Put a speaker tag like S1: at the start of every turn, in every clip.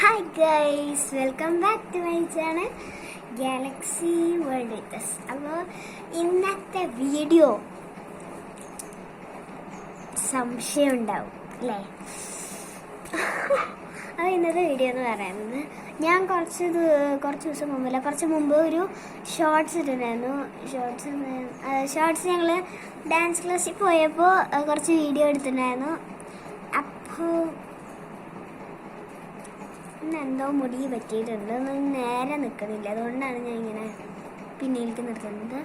S1: Hi guys, welcome back to my channel Galaxy World with us. അപ്പോൾ ഇന്നത്തെ video സംശയം ഉണ്ടാവും അല്ലേ? അപ്പോൾ ഇന്നത്തെ വീഡിയോ എന്ന് പറയുന്നത് ഞാൻ കുറച്ച് മുമ്പ് ഒരു ഷോർട്സ് ഇട്ടിട്ടുണ്ടായിരുന്നു. ഷോർട്സ് ഞങ്ങൾ ഡാൻസ് ക്ലാസ്സിൽ പോയപ്പോൾ കുറച്ച് വീഡിയോ എടുത്തിട്ടുണ്ടായിരുന്നു. അപ്പോൾ എന്തോ മുടി പറ്റിയിട്ടുണ്ട്, നേരെ നിൽക്കുന്നില്ല, അതുകൊണ്ടാണ് ഞാൻ ഇങ്ങനെ പിന്നിലേക്ക് നിർത്തുന്നത്.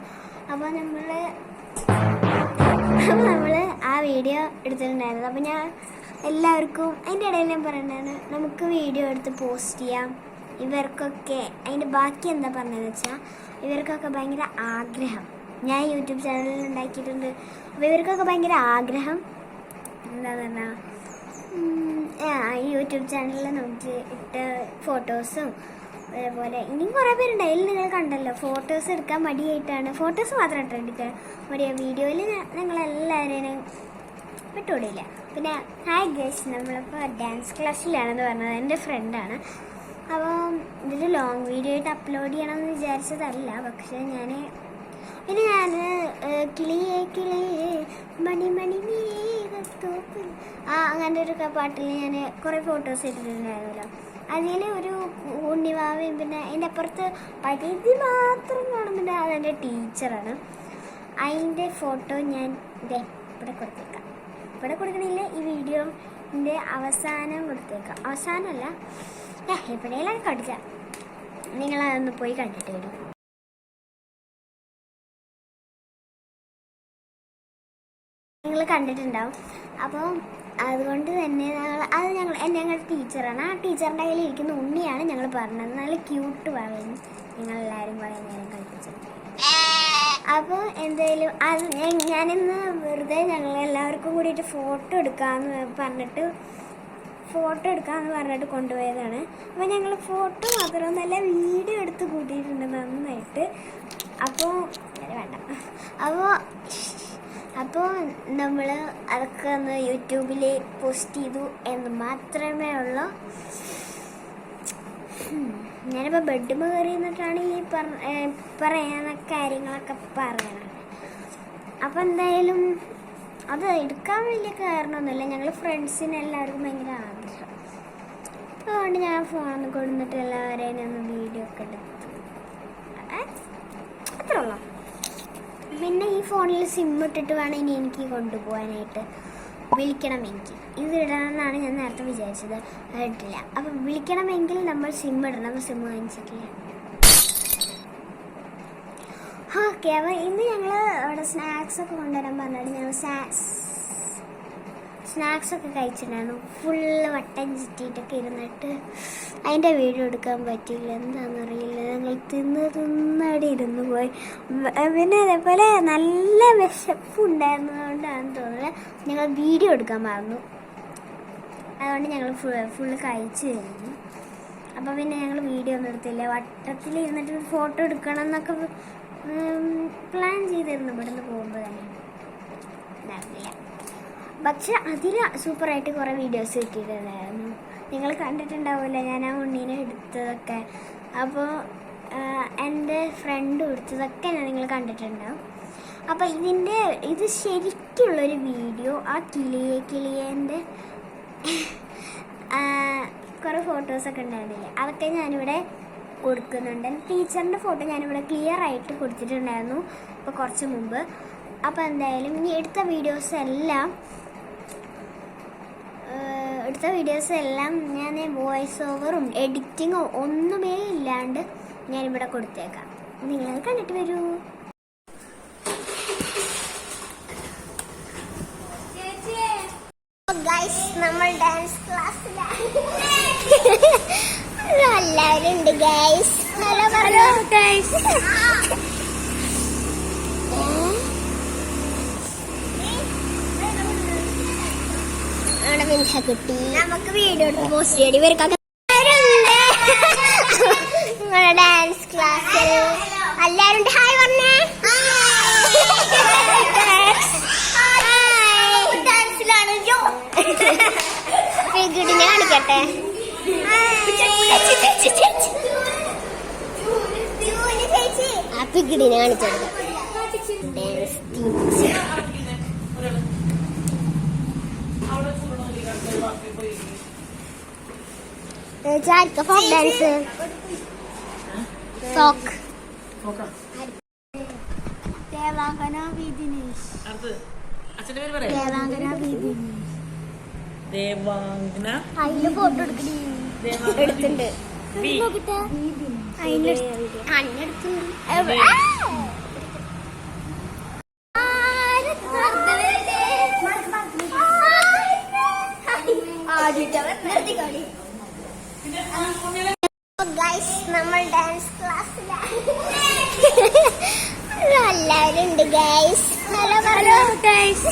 S1: അപ്പോൾ നമ്മൾ ആ വീഡിയോ എടുത്തിട്ടുണ്ടായിരുന്നു. അപ്പോൾ ഞാൻ എല്ലാവർക്കും അതിൻ്റെ ഇടയിൽ ഞാൻ പറഞ്ഞിട്ടുണ്ടായിരുന്നു നമുക്ക് വീഡിയോ എടുത്ത് പോസ്റ്റ് ചെയ്യാം. ഇവർക്കൊക്കെ അതിൻ്റെ ബാക്കി എന്താ പറഞ്ഞതെന്ന് വെച്ചാൽ ഇവർക്കൊക്കെ ഭയങ്കര ആഗ്രഹം, ഞാൻ യൂട്യൂബ് ചാനലിൽ ഉണ്ടാക്കിയിട്ടുണ്ട്. അപ്പോൾ ഇവർക്കൊക്കെ ഭയങ്കര ആഗ്രഹം എന്താണെന്ന് പറഞ്ഞാൽ യൂട്യൂബ് ചാനലിൽ നമുക്ക് ഇട്ട ഫോട്ടോസും അതേപോലെ ഇനിയും കുറേ പേരുണ്ട്. അതിൽ നിങ്ങൾ കണ്ടല്ലോ, ഫോട്ടോസ് എടുക്കാൻ മടിയായിട്ടാണ്, ഫോട്ടോസ് മാത്രം ഇട്ടെടുക്കാൻ മടിയാ. വീഡിയോയിൽ ഞങ്ങളെല്ലാവരെയും വിട്ടുകൂടിയില്ല. പിന്നെ ഹായ് ഗൈസ്, നമ്മളിപ്പോൾ ഡാൻസ് ക്ലാസ്സിലാണെന്ന് പറഞ്ഞത് എൻ്റെ ഫ്രണ്ടാണ്. അപ്പോൾ ഇതൊരു ലോങ് വീഡിയോ ആയിട്ട് അപ്ലോഡ് ചെയ്യണമെന്ന് വിചാരിച്ചതല്ല, പക്ഷേ ഞാൻ കിളിയേ കിളിയേ മണി മണി മേഘത്തോപ്പിൽ അങ്ങനത്തെ ഒരു പാട്ടിൽ ഞാൻ കുറേ ഫോട്ടോസ് ഇട്ടിട്ടുണ്ടായിരുന്നല്ലോ. അതിൽ ഒരു ഉണ്ണിവാവയും പിന്നെ അതിൻ്റെ അപ്പുറത്ത് പരിധി മാത്രം കാണുന്നുണ്ട്, അതെൻ്റെ ടീച്ചറാണ്. അതിൻ്റെ ഫോട്ടോ ഞാൻ ഇവിടെ കൊടുത്തേക്കാം. ഇവിടെ കൊടുക്കണില്ല, ഈ വീഡിയോൻ്റെ അവസാനം കൊടുത്തേക്കാം. അവസാനമല്ല, എവിടെയെല്ലാം കടിച്ച നിങ്ങളതൊന്ന് പോയി കണ്ടിട്ട് വരും. നിങ്ങൾ കണ്ടിട്ടുണ്ടാവും. അപ്പോൾ അതുകൊണ്ട് തന്നെ ഞങ്ങളുടെ ടീച്ചറാണ്. ആ ടീച്ചറിൻ്റെ കയ്യിൽ ഇരിക്കുന്ന ഉണ്ണിയാണ് ഞങ്ങൾ പറഞ്ഞത്. നല്ല ക്യൂട്ട് പറയുന്നു, ഞങ്ങളെല്ലാവരും കുറേ നേരം കളിപ്പിച്ചത്. അപ്പോൾ എന്തായാലും അത് ഞാനിന്ന് വെറുതെ ഞങ്ങളെല്ലാവർക്കും കൂടിയിട്ട് ഫോട്ടോ എടുക്കാമെന്ന് പറഞ്ഞിട്ട് കൊണ്ടുപോയതാണ്. അപ്പോൾ ഞങ്ങൾ ഫോട്ടോ മാത്രമൊന്നുമല്ല വീഡിയോ എടുത്ത് കൂട്ടിയിട്ടുണ്ട് നന്നായിട്ട്. അപ്പോൾ വേണ്ട, അപ്പോൾ നമ്മൾ അതൊക്കെ ഒന്ന് യൂട്യൂബിൽ പോസ്റ്റ് ചെയ്തു എന്ന് മാത്രമേ ഉള്ളൂ. ഞാനിപ്പോൾ ബെഡ്മ കയറി നിന്നിട്ടാണ് ഈ പറയുന്ന കാര്യങ്ങളൊക്കെ പറയണത്. അപ്പോൾ എന്തായാലും അത് എടുക്കാൻ വലിയ കാരണമൊന്നുമില്ല, ഞങ്ങൾ ഫ്രണ്ട്സിന് എല്ലാവർക്കും ഭയങ്കര ആഗ്രഹം. അതുകൊണ്ട് ഞാൻ ഫോണിൽ കൊടുത്തിട്ട് എല്ലാവരെയും ഒന്ന് വീഡിയോ ഒക്കെ എടുത്തു, അത്രേ ഉള്ളൂ. പിന്നെ ഈ ഫോണിൽ സിം ഇട്ടിട്ട് വേണം ഇനി എനിക്ക് കൊണ്ടുപോകാനായിട്ട്. വിളിക്കണമെങ്കിൽ ഇത് ഇടണമെന്നാണ് ഞാൻ നേരത്തെ വിചാരിച്ചത്, ഇട്ടില്ല. അപ്പം വിളിക്കണമെങ്കിൽ നമ്മൾ സിം ഇടണം. അപ്പോൾ സിം വാങ്ങിച്ചിട്ടില്ല. ഓക്കെ, അപ്പോൾ ഇന്ന് ഞങ്ങൾ അവിടെ സ്നാക്സൊക്കെ കൊണ്ടുവരാൻ പറഞ്ഞിട്ട് ഞങ്ങൾ സ്നാക്സൊക്കെ കഴിച്ചിട്ടുണ്ടായിരുന്നു. ഫുള്ള് വട്ടം ചുറ്റിയിട്ടൊക്കെ ഇരുന്നിട്ട് അതിൻ്റെ വീഡിയോ എടുക്കാൻ പറ്റിയില്ല, എന്താണെന്നറിയില്ല. ഞങ്ങൾ തിന്നടി ഇരുന്ന് പോയി. പിന്നെ അതേപോലെ നല്ല വിശപ്പുണ്ടായിരുന്നതുകൊണ്ടാണെന്ന് തോന്നുന്നത് ഞങ്ങൾ വീഡിയോ എടുക്കാൻ മറന്നു. അതുകൊണ്ട് ഞങ്ങൾ ഫുള്ള് കഴിച്ച് കഴിഞ്ഞു. അപ്പോൾ പിന്നെ ഞങ്ങൾ വീഡിയോ ഒന്നും എടുത്തില്ല. വട്ടത്തിൽ ഇരുന്നിട്ട് ഫോട്ടോ എടുക്കണം എന്നൊക്കെ പ്ലാൻ ചെയ്തിരുന്നു ഇവിടുന്ന് പോകുമ്പോൾ തന്നെ, ഉണ്ടാവില്ല. പക്ഷെ അതിൽ സൂപ്പറായിട്ട് കുറേ വീഡിയോസ് കിട്ടിയിട്ടുണ്ടായിരുന്നു. നിങ്ങൾ കണ്ടിട്ടുണ്ടാവില്ല ഞാൻ ആ ഉണ്ണീനെ എടുത്തതൊക്കെ. അപ്പോൾ എൻ്റെ ഫ്രണ്ട് എടുത്തതൊക്കെ നിങ്ങൾ കണ്ടിട്ടുണ്ടാവും. അപ്പോൾ ഇത് ശരിക്കുള്ളൊരു വീഡിയോ ആ കിളിയേൻ്റെ കുറേ ഫോട്ടോസൊക്കെ ഉണ്ടായിരുന്നില്ലേ, അതൊക്കെ ഞാനിവിടെ കൊടുക്കുന്നുണ്ട്. ടീച്ചറിൻ്റെ ഫോട്ടോ ഞാനിവിടെ ക്ലിയർ ആയിട്ട് കൊടുത്തിട്ടുണ്ടായിരുന്നു ഇപ്പോൾ കുറച്ച് മുമ്പ്. അപ്പോൾ എന്തായാലും ഇനി എടുത്ത വീഡിയോസ് എല്ലാം ഞാൻ വോയിസ് ഓവറും എഡിറ്റിങ്ങോ ഒന്നുമേ ഇല്ലാണ്ട് ഞാനിവിടെ കൊടുത്തേക്കാം. നിങ്ങളത് കണ്ടിട്ട് വരൂ. നമ്മൾ ഡാൻസ് ക്ലാസ്സിലാണ്, എല്ലാവരും ഉണ്ട് ഗൈസ്. Hello guys. കിട്ടി നമുക്ക് വീഡിയോ എടുത്ത് പോസ്റ്റ് ചെയ്യടി. ഇവർക്കൊക്കെ നിങ്ങളുടെ ഡാൻസ് ക്ലാസ്സിൽ എല്ലാവരും ഹായ് പറഞ്ഞേ. ഡാൻസിലാണ് കാണിക്കട്ടെ. പിക്കിടിനെ കാണിച്ചെടുക്കാം. ഫോക്ക് ഡാൻസ് സോക്ക് ദേവാംഗന വിദിനേഷ് ദേവാംഗന വിദിനേഷ്
S2: ദേവാംഗന
S1: അതില് ഫോട്ടോ എടുക്കണേ എടുത്തിട്ടുണ്ട് നമ്മൾ ഡാൻസ് ക്ലാസ്സിലാണ്. എല്ലാവരും ഉണ്ട് ഗൈസ്. Hello hello guys.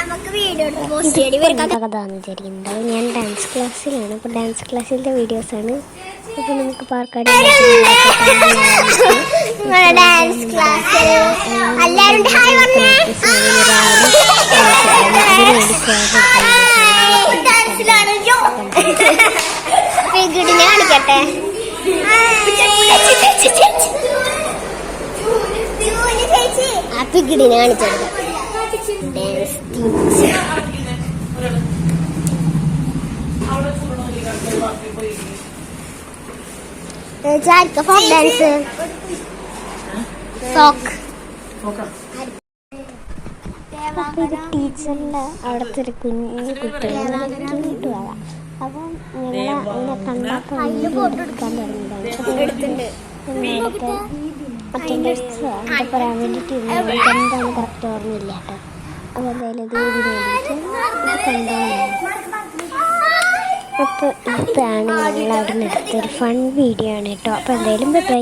S1: നമുക്ക് വീഡിയോ കഥാന്ന് വിചാരിക്കുന്നുണ്ടാവും. ഞാൻ ഡാൻസ് ക്ലാസ്സിലാണ്. അപ്പോൾ ഡാൻസ് ക്ലാസ്സിൻ്റെ വീഡിയോസാണ്. അപ്പോൾ നമുക്ക് പാർക്കാട് ഡാൻസ് ക്ലാസ് എല്ലാവരും കാണിക്കട്ടെ. ആ പിഗിഡിനെ കാണിച്ചെടുക്കാം. ഫോക്ക് ഡാൻസ് സോക്ക്. അപ്പൊ ഇത് ടീച്ചറിന്റെ അവിടുത്തെ ഒരു കുഞ്ഞു കുട്ടികളാണ്. അപ്പം ഞങ്ങൾ അതിനെ കണ്ടപ്പോൾ എടുക്കാൻ തുടങ്ങിയതാണ്. അറ്റൻഡൻസ് എന്താ പറയാൻ വേണ്ടിയിട്ട് എന്താണ് കറക്റ്റ് ഓർമ്മയില്ല കേട്ടോ. അപ്പോൾ എന്തായാലും ഇത് വേണ്ടിയിട്ട് ഇത് കണ്ടാണ്. അപ്പോൾ ഇതാണ് ഞങ്ങൾ അവിടെ നിന്ന് എടുത്തൊരു ഫൺ വീഡിയോ ആണ് കേട്ടോ. അപ്പോൾ എന്തായാലും ബൈ.